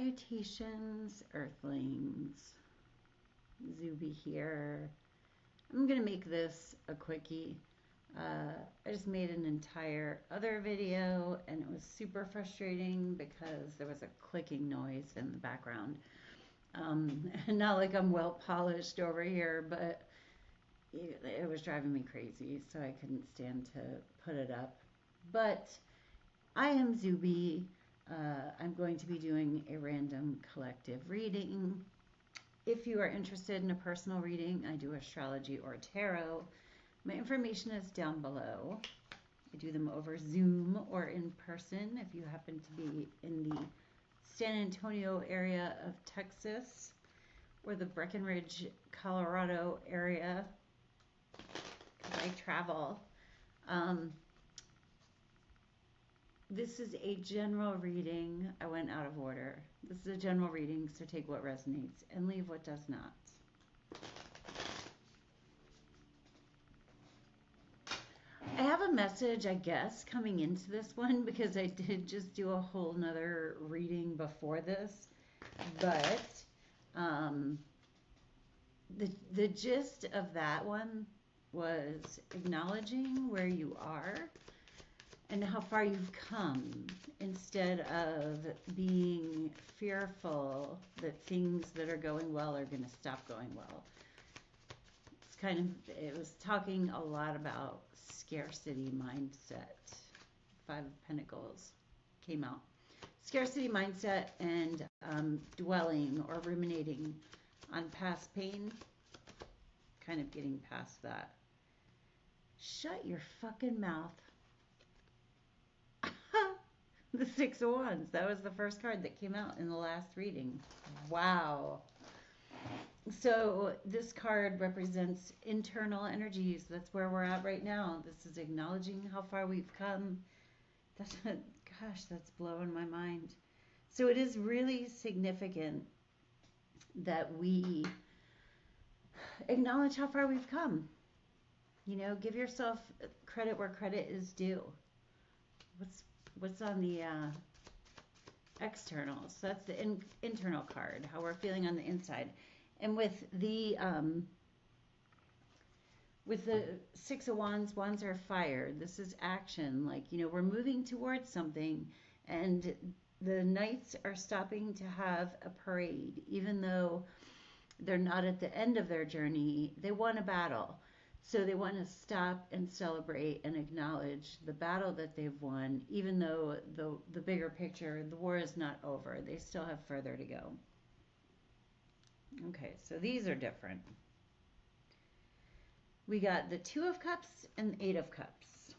Salutations, Earthlings. Zube here. I'm going to make this a quickie. I just made an entire other video and it was super frustrating because there was a clicking noise in the background. Not like I'm well polished over here, but it was driving me crazy, so I couldn't stand to put it up. But I am Zube. I'm going to be doing a random collective reading. If you are interested in a personal reading, I do astrology or tarot. My information is down below. I do them over Zoom or in person if you happen to be in the San Antonio area of Texas or the Breckenridge, Colorado area, because I travel. This is a general reading. I went out of order. This is a general reading, so take what resonates and leave what does not. I have a message, I guess, coming into this one because I did just do a whole nother reading before this. But the gist of that one was acknowledging where you are and how far you've come, instead of being fearful that things that are going well are going to stop going well. It was talking a lot about scarcity mindset. 5 of Pentacles came out. Scarcity mindset and dwelling or ruminating on past pain. Kind of getting past that. Shut your fucking mouth. The 6 of Wands. That was the first card that came out in the last reading. Wow. So this card represents internal energies. That's where we're at right now. This is acknowledging how far we've come. Gosh, that's blowing my mind. So it is really significant that we acknowledge how far we've come. You know, give yourself credit where credit is due. What's on the externals? So that's the internal card, how we're feeling on the inside. And with the 6 of Wands, wands are fire. This is action. Like, you know, we're moving towards something, and the knights are stopping to have a parade. Even though they're not at the end of their journey, they won a battle. So they want to stop and celebrate and acknowledge the battle that they've won, even though the bigger picture, the war is not over. They still have further to go. Okay, so these are different. We got the 2 of Cups and the 8 of Cups.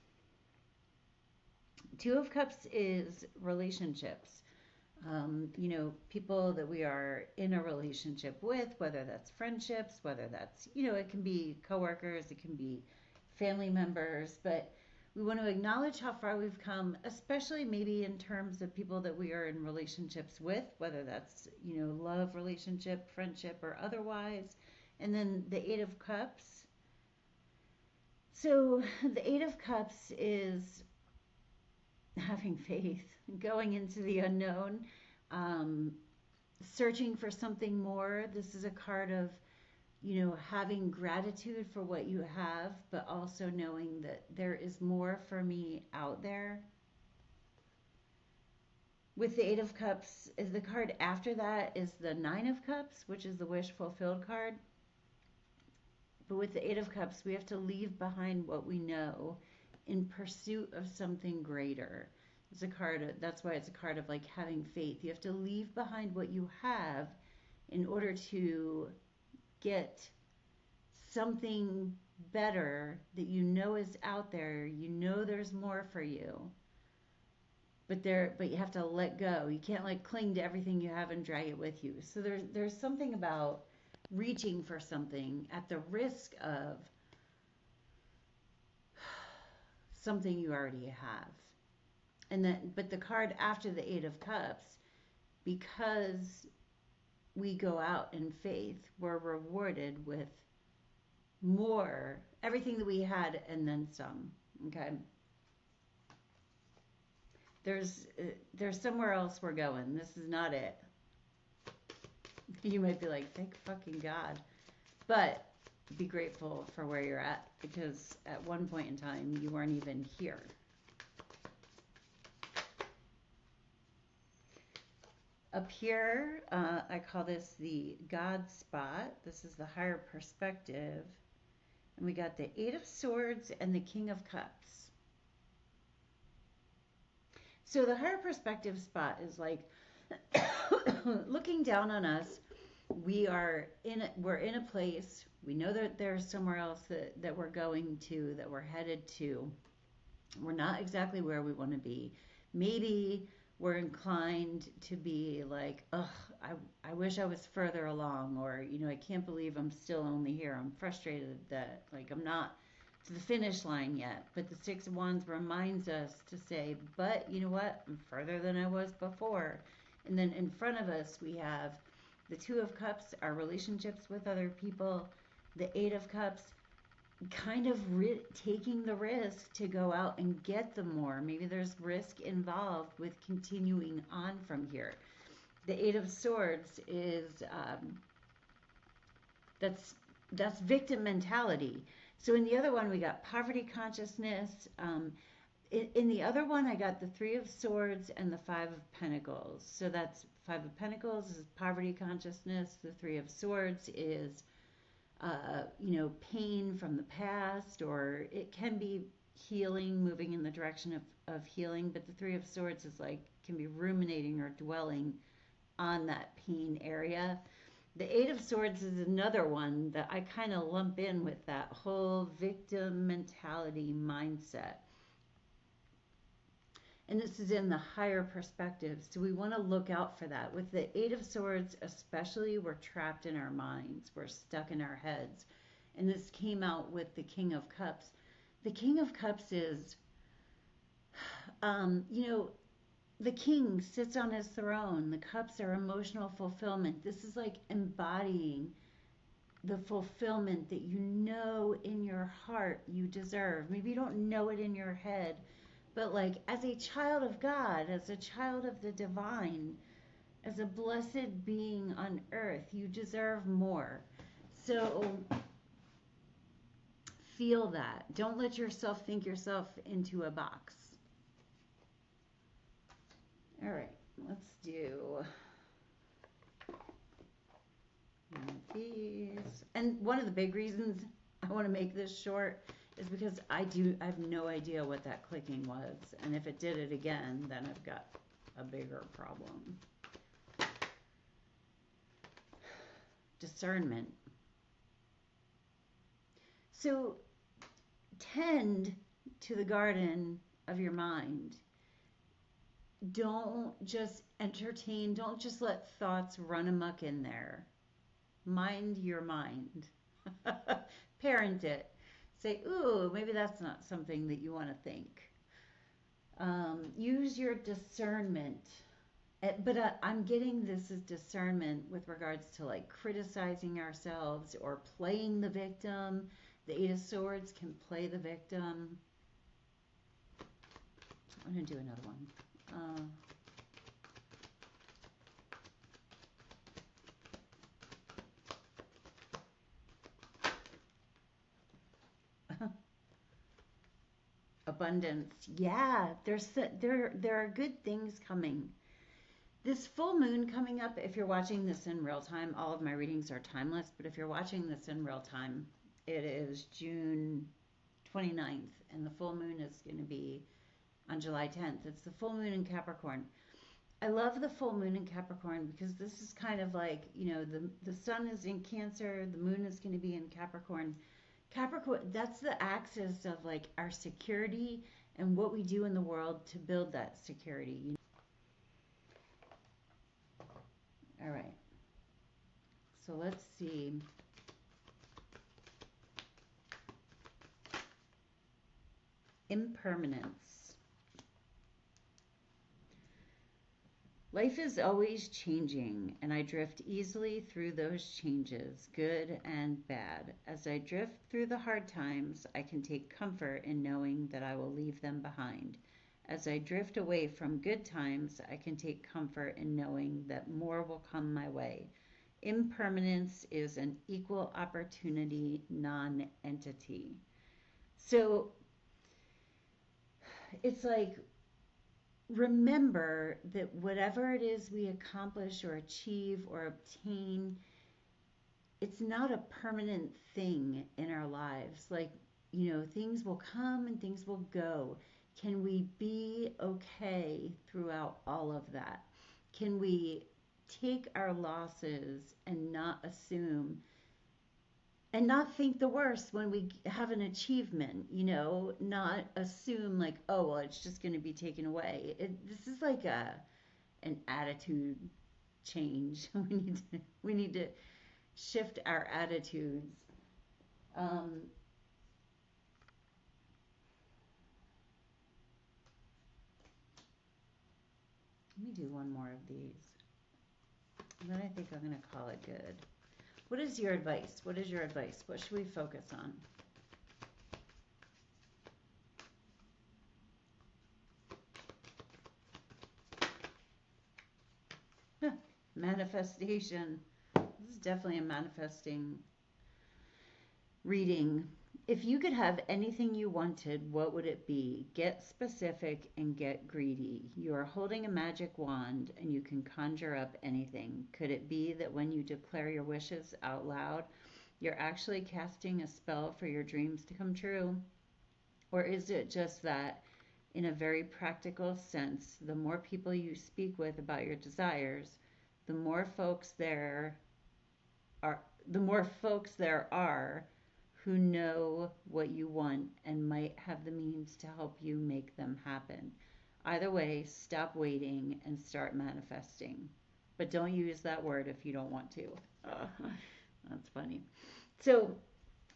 2 of Cups is relationships. You know, people that we are in a relationship with, whether that's friendships, whether that's, you know, it can be coworkers, it can be family members, but we want to acknowledge how far we've come, especially maybe in terms of people that we are in relationships with, whether that's, you know, love relationship, friendship, or otherwise. And then the 8 of Cups. So the 8 of Cups is having faith, going into the unknown, searching for something more. This is a card of, you know, having gratitude for what you have, but also knowing that there is more for me out there. With the 8 of Cups, the card after that is the 9 of Cups, which is the wish fulfilled card. But with the 8 of Cups, we have to leave behind what we know in pursuit of something greater. It's a card, that's why it's a card of like having faith. You have to leave behind what you have in order to get something better that you know is out there. You know there's more for you. But you have to let go. You can't like cling to everything you have and drag it with you. So there's something about reaching for something at the risk of something you already have. And then, but the card after the 8 of Cups, because we go out in faith, we're rewarded with more, everything that we had and then some. Okay. There's somewhere else we're going. This is not it. You might be like, thank fucking God. But be grateful for where you're at, because at one point in time, you weren't even here. Up here, I call this the God spot. This is the higher perspective. And we got the Eight of Swords and the King of Cups. So the higher perspective spot is like looking down on us. We're in a place. We know that there's somewhere else that we're going to, that we're headed to. We're not exactly where we want to be. Maybe we're inclined to be like, ugh, I wish I was further along, or, I can't believe I'm still only here. I'm frustrated that, like, I'm not to the finish line yet. But the Six of Wands reminds us to say, but you know what? I'm further than I was before. And then in front of us, we have the Two of Cups, our relationships with other people, the Eight of Cups, kind of taking the risk to go out and get the more. Maybe there's risk involved with continuing on from here. The Eight of Swords is that's victim mentality. So in the other one, we got poverty consciousness. In the other one, I got the Three of Swords and the Five of Pentacles. So that's Five of Pentacles is poverty consciousness. The Three of Swords is, pain from the past, or it can be healing, moving in the direction of healing. But the Three of Swords is like, can be ruminating or dwelling on that pain area. The Eight of Swords is another one that I kind of lump in with that whole victim mentality mindset. And this is in the higher perspective. So we want to look out for that. With the Eight of Swords, especially, we're trapped in our minds. We're stuck in our heads. And this came out with the King of Cups. The King of Cups is, the king sits on his throne. The cups are emotional fulfillment. This is like embodying the fulfillment that in your heart you deserve. Maybe you don't know it in your head, but like as a child of God, as a child of the divine, as a blessed being on earth, you deserve more. So feel that. Don't let yourself think yourself into a box. All right, let's do one of these. And one of the big reasons I want to make this short is because I have no idea what that clicking was. And if it did it again, then I've got a bigger problem. Discernment. So tend to the garden of your mind. Don't just entertain, don't just let thoughts run amok in there. Mind your mind. Parent it. Say, ooh, maybe that's not something that you want to think. Use your discernment. But I'm getting this as discernment with regards to like criticizing ourselves or playing the victim. The Eight of Swords can play the victim. I'm going to do another one. Abundance. Yeah, there are good things coming. This full moon coming up, if you're watching this in real time, all of my readings are timeless, but if you're watching this in real time, it is June 29th, and the full moon is going to be on July 10th. It's the full moon in Capricorn. I love the full moon in Capricorn because this is kind of like, the sun is in Cancer, the moon is going to be in Capricorn. Capricorn, that's the axis of like our security and what we do in the world to build that security. All right. So let's see. Impermanence. Life is always changing, and I drift easily through those changes, good and bad. As I drift through the hard times, I can take comfort in knowing that I will leave them behind. As I drift away from good times, I can take comfort in knowing that more will come my way. Impermanence is an equal opportunity non-entity. So it's like, remember that whatever it is we accomplish or achieve or obtain, it's not a permanent thing in our lives. Like, things will come and things will go. Can we be okay throughout all of that? Can we take our losses and not assume and not think the worst when we have an achievement, not assume like, oh, well, it's just going to be taken away. This is like an attitude change. We need to shift our attitudes. Um, Let me do one more of these. And then I think I'm going to call it good. What is your advice? What is your advice? What should we focus on? Manifestation. This is definitely a manifesting reading. If you could have anything you wanted, what would it be? Get specific and get greedy. You are holding a magic wand and you can conjure up anything. Could it be that when you declare your wishes out loud, you're actually casting a spell for your dreams to come true? Or is it just that, in a very practical sense, the more people you speak with about your desires, the more folks there the more folks there are who know what you want and might have the means to help you make them happen. Either way, stop waiting and start manifesting. But don't use that word if you don't want to. That's funny. So,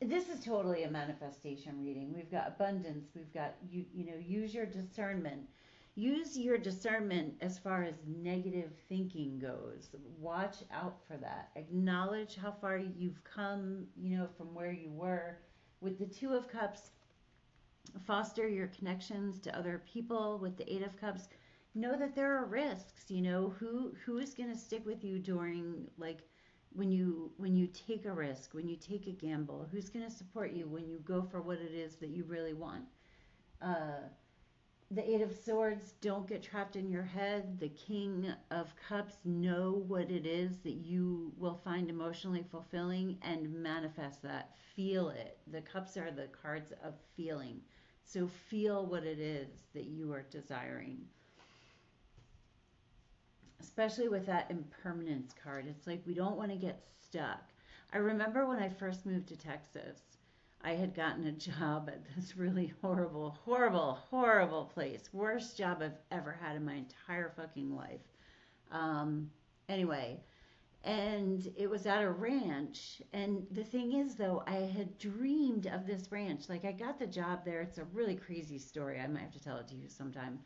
this is totally a manifestation reading. We've got abundance. We've got use your discernment. Use your discernment as far as negative thinking goes. Watch out for that. Acknowledge how far you've come, from where you were. With the Two of Cups, foster your connections to other people. With the Eight of Cups, know that there are risks. Who is going to stick with you during, like, when you take a risk, when you take a gamble? Who's going to support you when you go for what it is that you really want? The Eight of Swords, don't get trapped in your head. The King of Cups, know what it is that you will find emotionally fulfilling and manifest that. Feel it. The cups are the cards of feeling. So feel what it is that you are desiring. Especially with that impermanence card. It's like we don't want to get stuck. I remember when I first moved to Texas, I had gotten a job at this really horrible, horrible, horrible place. Worst job I've ever had in my entire fucking life. Anyway, and it was at a ranch. And the thing is, though, I had dreamed of this ranch. Like, I got the job there. It's a really crazy story. I might have to tell it to you sometime.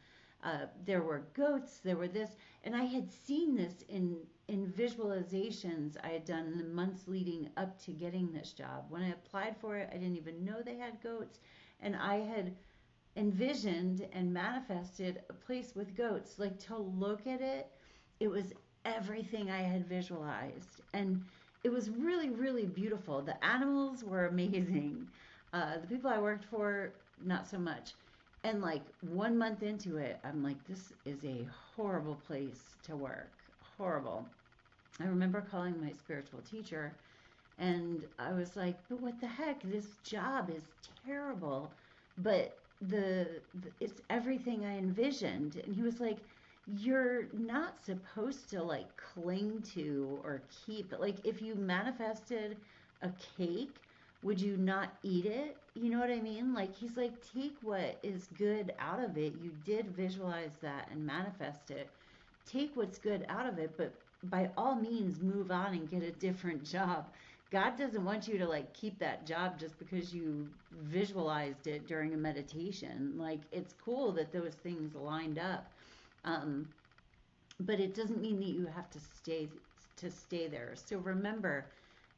There were goats, there were this, and I had seen this in visualizations I had done in the months leading up to getting this job. When I applied for it, I didn't even know they had goats, and I had envisioned and manifested a place with goats. Like, to look at it, it was everything I had visualized, and it was really, really beautiful. The animals were amazing. The people I worked for, not so much. And like 1 month into it, I'm like, this is a horrible place to work. Horrible. I remember calling my spiritual teacher and I was like, but what the heck? This job is terrible. But it's everything I envisioned. And he was like, you're not supposed to like cling to or keep, like, if you manifested a cake, would you not eat it? You know what I mean? Like, he's like, take what is good out of it. You did visualize that and manifest it. Take what's good out of it, but by all means, move on and get a different job. God doesn't want you to like keep that job just because you visualized it during a meditation. Like, it's cool that those things lined up, but it doesn't mean that you have to stay there. So remember,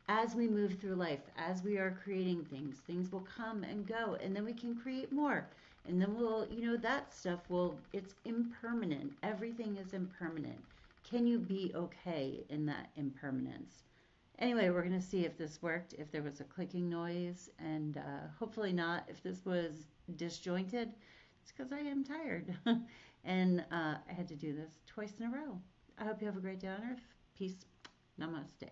as we move through life, as we are creating things, things will come and go, and then we can create more. And then we'll, that stuff it's impermanent. Everything is impermanent. can you be okay in that impermanence? Anyway, we're going to see if this worked, if there was a clicking noise, and hopefully not. If this was disjointed, it's because I am tired. And I had to do this twice in a row. I hope you have a great day on earth. Peace. Namaste.